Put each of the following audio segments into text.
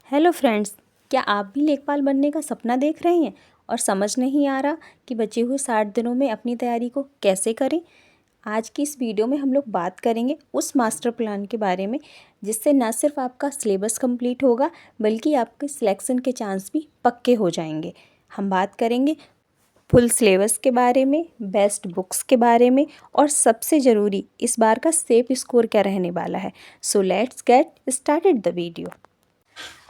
Hello friends, क्या आप भी लेखपाल बनने का सपना देख रहे हैं और समझ नहीं आ रहा कि बचे हुए 60 दिनों में अपनी तैयारी को कैसे करें। आज की इस वीडियो में हम लोग बात करेंगे उस मास्टर प्लान के बारे में जिससे न सिर्फ आपका सिलेबस कंप्लीट होगा बल्कि आपके सिलेक्शन के चांस भी पक्के हो जाएंगे। हम बात करेंगे फुल सिलेबस के बारे में, बेस्ट बुक्स के बारे में और सबसे ज़रूरी इस बार का सेफ स्कोर क्या रहने वाला है। So let's get started the video.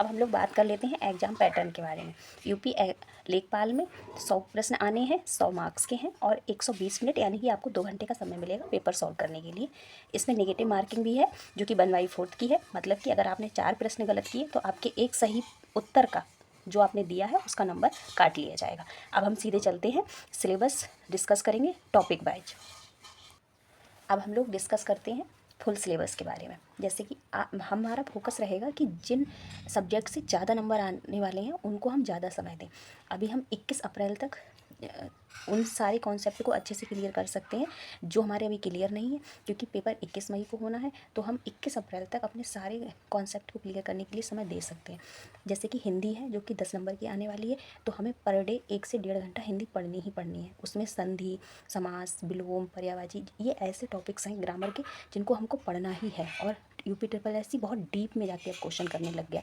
अब हम लोग बात कर लेते हैं एग्जाम पैटर्न के बारे में। लेखपाल में 100 प्रश्न आने हैं, 100 मार्क्स के हैं और 120 मिनट यानी कि आपको 2 घंटे का समय मिलेगा पेपर सॉल्व करने के लिए। इसमें नेगेटिव मार्किंग भी है जो कि 1/4 की है, मतलब कि अगर आपने 4 प्रश्न गलत किए तो आपके एक सही उत्तर का जो आपने दिया है उसका नंबर काट लिया जाएगा। अब हम सीधे चलते हैं, सिलेबस डिस्कस करेंगे टॉपिक वाइज। अब हम लोग डिस्कस करते हैं फुल सिलेबस के बारे में। जैसे कि हमारा फोकस रहेगा कि जिन सब्जेक्ट से ज़्यादा नंबर आने वाले हैं उनको हम ज़्यादा समय दें। अभी हम 21 अप्रैल तक उन सारे कॉन्सेप्ट को अच्छे से क्लियर कर सकते हैं जो हमारे अभी क्लियर नहीं है, क्योंकि पेपर 21 मई को होना है। तो हम 21 अप्रैल तक अपने सारे कॉन्सेप्ट को क्लियर करने के लिए समय दे सकते हैं। जैसे कि हिंदी है जो कि 10 नंबर की आने वाली है, तो हमें पर डे 1 से 1.5 घंटा हिंदी पढ़नी ही पढ़नी है। उसमें संधि, समास, विलोम, पर्यायवाची, ये ऐसे टॉपिक्स हैं ग्रामर के जिनको हमको पढ़ना ही है। और यूपी ट्रिपल एस सी बहुत डीप में जाके अब क्वेश्चन करने लग गया।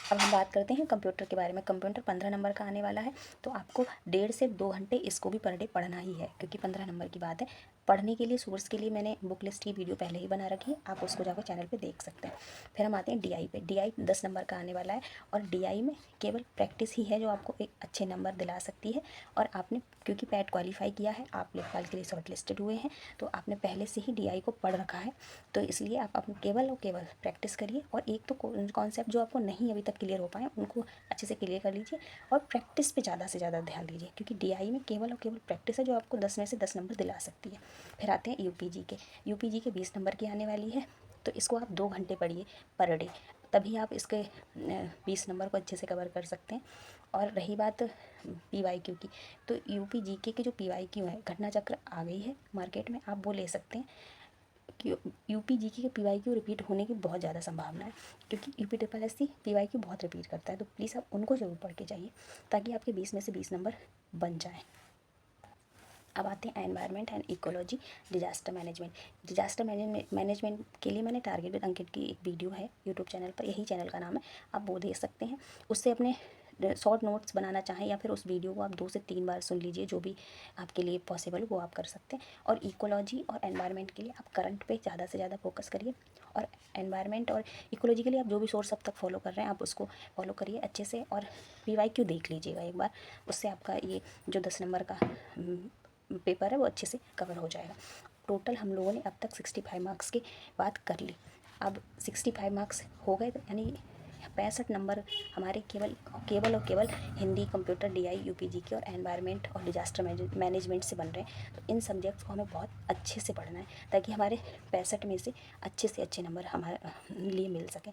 अब हम बात करते हैं कंप्यूटर के बारे में। कंप्यूटर 15 नंबर का आने वाला है, तो आपको 1.5 से 2 घंटे इसको भी पर डे पढ़ना ही है, क्योंकि 15 नंबर की बात है। पढ़ने के लिए, सोर्स के लिए मैंने बुक लिस्ट की वीडियो पहले ही बना रखी है, आप उसको जाकर चैनल पे देख सकते हैं। फिर हम आते हैं डीआई पे। डीआई 10 नंबर का आने वाला है और डीआई में केवल प्रैक्टिस ही है जो आपको एक अच्छे नंबर दिला सकती है। और आपने क्योंकि पैट क्वालिफाई किया है, आप लेखपाल के लिए शॉर्ट लिस्टेड हुए हैं, तो आपने पहले से ही डीआई को पढ़ रखा है, तो इसलिए आप अपने केवल और केवल प्रैक्टिस करिए। और एक तो कॉन्सेप्ट जो आपको नहीं अभी तक क्लियर हो पाए उनको अच्छे से क्लियर कर लीजिए और प्रैक्टिस पे ज़्यादा से ज़्यादा ध्यान दीजिए, क्योंकि डीआई में केवल और केवल प्रैक्टिस है जो आपको 10 में से 10 नंबर दिला सकती है। फिर आते हैं यूपीजी के। यूपीजी के 20 नंबर की आने वाली है, तो इसको आप 2 घंटे पढ़िए पर डे, तभी आप इसके 20 नंबर को अच्छे से कवर कर सकते हैं। और रही बात पीवाईक्यू की, तो यूपी जीके के जो पीवाईक्यू है, घटना चक्र आ गई है मार्केट में, आप वो ले सकते हैं कि यूपी जीके के पीवाईक्यू रिपीट होने की बहुत ज़्यादा संभावना है, क्योंकि UP triple S C PYQ बहुत रिपीट करता है। तो प्लीज़ आप उनको ज़रूर पढ़ के जाइए ताकि आपके 20 में से 20 नंबर बन जाएँ। अब आते हैं environment and ecology, disaster management. Disaster management के लिए मैंने टारगेट विद अंकित की एक वीडियो है यूट्यूब चैनल पर, यही चैनल का नाम है, आप वो देख सकते हैं। उससे अपने शॉर्ट नोट्स बनाना चाहें या फिर उस वीडियो को आप 2 से 3 बार सुन लीजिए, जो भी आपके लिए पॉसिबल वो आप कर सकते हैं। और इकोलॉजी और एनवायरनमेंट के लिए आप करंट पे ज़्यादा से ज़्यादा फोकस करिए, और एनवायरनमेंट और इकोलॉजी के लिए आप जो भी सोर्स अब तक फॉलो कर रहे हैं आप उसको फॉलो करिए अच्छे से। और पीवाईक्यू देख लीजिएगा एक बार, उससे आपका ये जो 10 नंबर का पेपर है वो अच्छे से कवर हो जाएगा। टोटल हम लोगों ने अब तक 65 मार्क्स की बात कर ली। अब 65 मार्क्स हो गए, तो यानी 65 नंबर हमारे केवल केवल और केवल हिंदी, कंप्यूटर, डीआई, यूपीजी के और एनवायरनमेंट और डिजास्टर मैनेजमेंट से बन रहे हैं। तो इन सब्जेक्ट्स को हमें बहुत अच्छे से पढ़ना है ताकि हमारे 65 में से अच्छे नंबर हमारे लिए मिल सकें।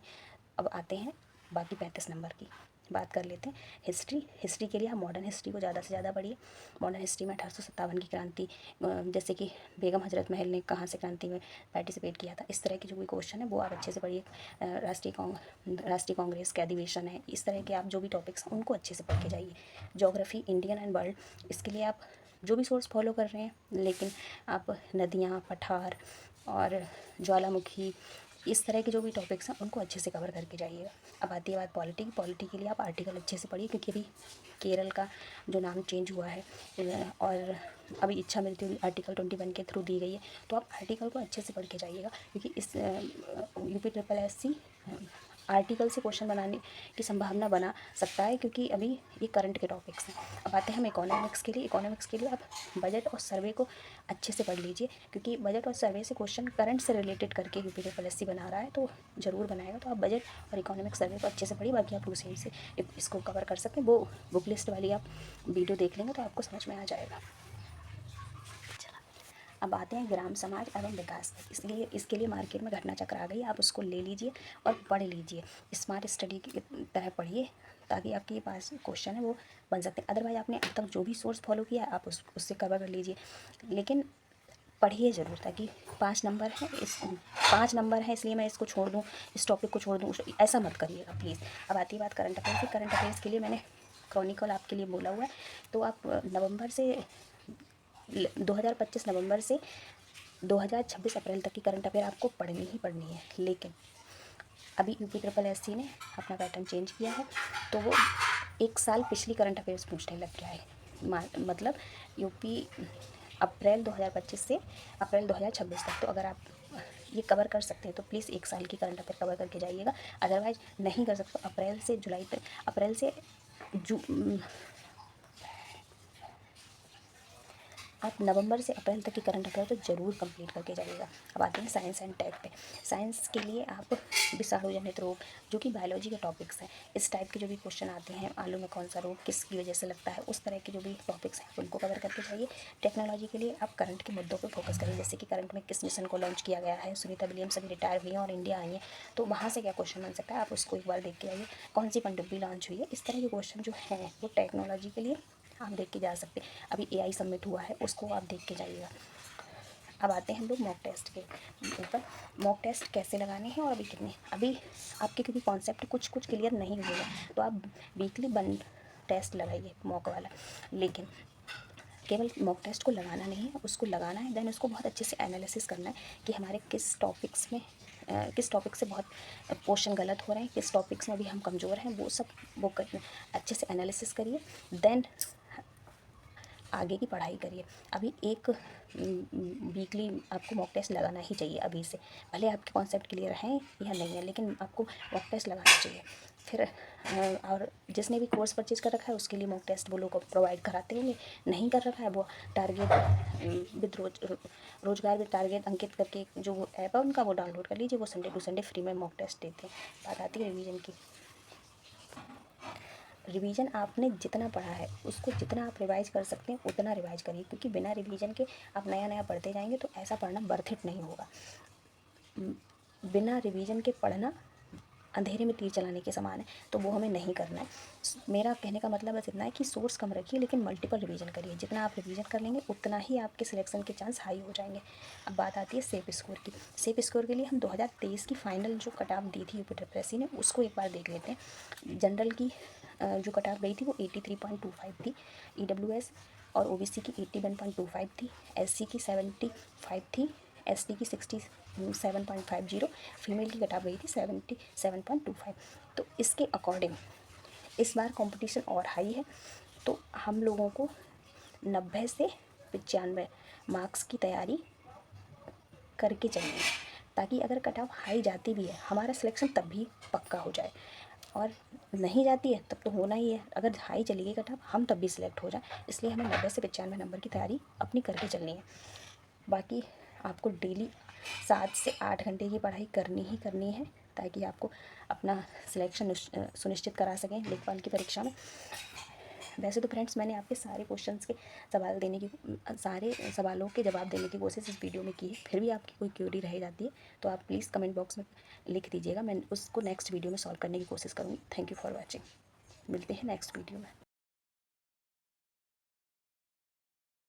अब आते हैं बाकी 35 नंबर की बात कर लेते हैं। हिस्ट्री के लिए हम मॉडर्न हिस्ट्री को ज़्यादा से ज़्यादा पढ़िए। मॉडर्न हिस्ट्री में 1857 की क्रांति, जैसे कि बेगम हजरत महल ने कहाँ से क्रांति में पार्टिसिपेट किया था, इस तरह के जो भी क्वेश्चन है वो आप अच्छे से पढ़िए। राष्ट्रीय कांग्रेस के अधिवेशन है, इस तरह के आप जो भी टॉपिक्स हैं उनको अच्छे से पढ़ के जाइए। ज्योग्राफी, इंडियन एंड वर्ल्ड, इसके लिए आप जो भी सोर्स फॉलो कर रहे हैं, लेकिन आप नदियाँ, पठार और ज्वालामुखी, इस तरह के जो भी टॉपिक्स हैं उनको अच्छे से कवर करके जाइएगा। अब आती है बात पॉलिटी की। पॉलिटी के लिए आप आर्टिकल अच्छे से पढ़िए, क्योंकि अभी केरल का जो नाम चेंज हुआ है और अभी इच्छा मृत्यु आर्टिकल 21 के थ्रू दी गई है, तो आप आर्टिकल को अच्छे से पढ़ के जाइएगा, क्योंकि इस UP triple S C article से क्वेश्चन बनाने की संभावना बना सकता है, क्योंकि अभी ये करंट के टॉपिक्स हैं। अब आते हैं हम इकोनॉमिक्स के लिए। इकोनॉमिक्स के लिए आप बजट और सर्वे को अच्छे से पढ़ लीजिए, क्योंकि बजट और सर्वे से क्वेश्चन करंट से रिलेटेड करके यूपी ट्रिपल एस सी बना रहा है, तो ज़रूर बनाएगा। तो आप बजट और इकोनॉमिक सर्वे को अच्छे से पढ़िए, बाकी आप उसी से इसको कवर कर सकते हैं। वो बुक लिस्ट वाली आप वीडियो देख लेंगे तो आपको समझ में आ जाएगा। अब आते हैं ग्राम समाज एवं विकास। इसलिए इसके लिए मार्केट में घटना चक्र आ गई, आप उसको ले लीजिए और पढ़ लीजिए। स्मार्ट स्टडी की तरह पढ़िए ताकि आपके पास क्वेश्चन है वो बन सकते हैं। अदरवाइज आपने अब तक जो भी सोर्स फॉलो किया है आप उससे कवर कर लीजिए, लेकिन पढ़िए ज़रूर, ताकि 5 नंबर है, इस 5 नंबर है इसलिए मैं इसको छोड़ दूँ, इस टॉपिक को छोड़ दूँ, ऐसा मत करिएगा प्लीज़। अब आती है बात करंट अफेयर्स की। करंट अफेयर्स के लिए मैंने क्रॉनिकल आपके लिए बोला हुआ है, तो आप नवंबर से 2025 नवंबर से 2026 अप्रैल तक की करंट अफेयर आपको पढ़नी ही पढ़नी है। लेकिन अभी UP SSC ने अपना पैटर्न चेंज किया है, तो वो 1 साल पिछली करंट अफेयर्स पूछने लग गया है। मतलब यूपी अप्रैल 2025 से अप्रैल 2026 तक। तो अगर आप ये कवर कर सकते हैं तो प्लीज़ 1 साल की करंट अफेयर कवर करके जाइएगा। अदरवाइज़ नहीं कर सकते तो अप्रैल से जुलाई तक, अप्रैल से आप नवंबर से अप्रैल तक की करंट अफेयर तो ज़रूर कंप्लीट करके जाइएगा। अब आते हैं साइंस एंड टेक पे। साइंस के लिए आप विषाणु जनित रोग, जो कि बायोलॉजी के टॉपिक्स हैं, इस टाइप के जो भी क्वेश्चन आते हैं, आलू में कौन सा रोग किसकी वजह से लगता है, उस तरह के जो भी टॉपिक्स हैं उनको कवर करके जाइए। टेक्नोलॉजी के लिए आप करंट के मुद्दों पर फोकस करिए, जैसे कि करंट में किस मिशन को लॉन्च किया गया है, सुनीता विलियम्स अभी रिटायर हुई हैं और इंडिया आई हैं, तो वहाँ से क्या क्वेश्चन बन सकता है, आप उसको एक बार देख के आइए। कौन सी पनडुब्बी लॉन्च हुई है, इस तरह के क्वेश्चन जो हैं वो टेक्नोलॉजी के लिए आप देख के जा सकते हैं। अभी AI सबमिट हुआ है, उसको आप देख के जाइएगा। अब आते हैं हम लोग मॉक टेस्ट के ऊपर। मॉक टेस्ट कैसे लगाने हैं और अभी कितने, अभी आपके क्योंकि कॉन्सेप्ट कुछ कुछ क्लियर नहीं हुएगा, तो आप वीकली 1 टेस्ट लगाइए मॉक वाला। लेकिन केवल मॉक टेस्ट को लगाना नहीं है, उसको लगाना है, देन उसको बहुत अच्छे से एनालिसिस करना है कि हमारे किस टॉपिक्स में किस टॉपिक से बहुत क्वेश्चन गलत हो रहे हैं, किस टॉपिक्स में भी हम कमज़ोर हैं, वो सब वो अच्छे से एनालिसिस करिए, देन आगे की पढ़ाई करिए। अभी एक वीकली आपको मॉक टेस्ट लगाना ही चाहिए अभी से, भले आपके कॉन्सेप्ट क्लियर हैं या नहीं है, लेकिन आपको मॉक टेस्ट लगाना चाहिए। फिर और जिसने भी कोर्स परचेज कर रखा है उसके लिए मॉक टेस्ट वो लोग प्रोवाइड कराते होंगे, नहीं कर रखा है वो टारगेट विद रोजगार विद टारगेट अंकित करके जो वो ऐप है उनका, वो डाउनलोड कर लीजिए, वो संडे टू संडे फ्री में मॉक टेस्ट देते हैं। बात आती है रिवीजन की। रिवीजन आपने जितना पढ़ा है उसको जितना आप रिवाइज़ कर सकते हैं उतना रिवाइज़ करिए, क्योंकि बिना रिवीजन के आप नया नया पढ़ते जाएंगे तो ऐसा पढ़ना बर्थ इट नहीं होगा। बिना रिवीजन के पढ़ना अंधेरे में तीर चलाने के समान है, तो वो हमें नहीं करना है। मेरा कहने का मतलब बस इतना है कि सोर्स कम रखिए लेकिन मल्टीपल रिवीजन करिए। जितना आप रिवीजन कर लेंगे उतना ही आपके सिलेक्शन के चांस हाई हो जाएंगे। अब बात आती है सेफ स्कोर की। सेफ स्कोर के लिए हम 2023 की फाइनल जो कट ऑफ दी थी UP SSC ने, उसको एक बार देख लेते हैं। जनरल की जो कट ऑफ गई थी वो 83.25 थी, EWS और OBC की 81.25 थी, SC की 75 थी, ST की 67.50, फीमेल की कट ऑफ गई थी 77.25। तो इसके अकॉर्डिंग इस बार कंपटीशन और हाई है, तो हम लोगों को 90 से 95 मार्क्स की तैयारी करके चलिए, ताकि अगर कट ऑफ हाई जाती भी है हमारा सिलेक्शन तब भी पक्का हो जाए, और नहीं जाती है तब तो होना ही है। अगर हाई चली गई कट ऑफ हम तब भी सिलेक्ट हो जाए, इसलिए हमें 90 से 95 नंबर की तैयारी अपनी करके चलनी है। बाकी आपको डेली 7 से 8 घंटे की पढ़ाई करनी ही करनी है, ताकि आपको अपना सिलेक्शन सुनिश्चित करा सकें लेखपाल की परीक्षा में। वैसे तो फ्रेंड्स मैंने आपके सारे क्वेश्चंस के सारे सवालों के जवाब देने की कोशिश इस वीडियो में की है, फिर भी आपकी कोई क्वेरी रह जाती है तो आप प्लीज़ कमेंट बॉक्स में लिख दीजिएगा, मैं उसको नेक्स्ट वीडियो में सॉल्व करने की कोशिश करूँगी। Thank you for watching. मिलते हैं नेक्स्ट वीडियो में।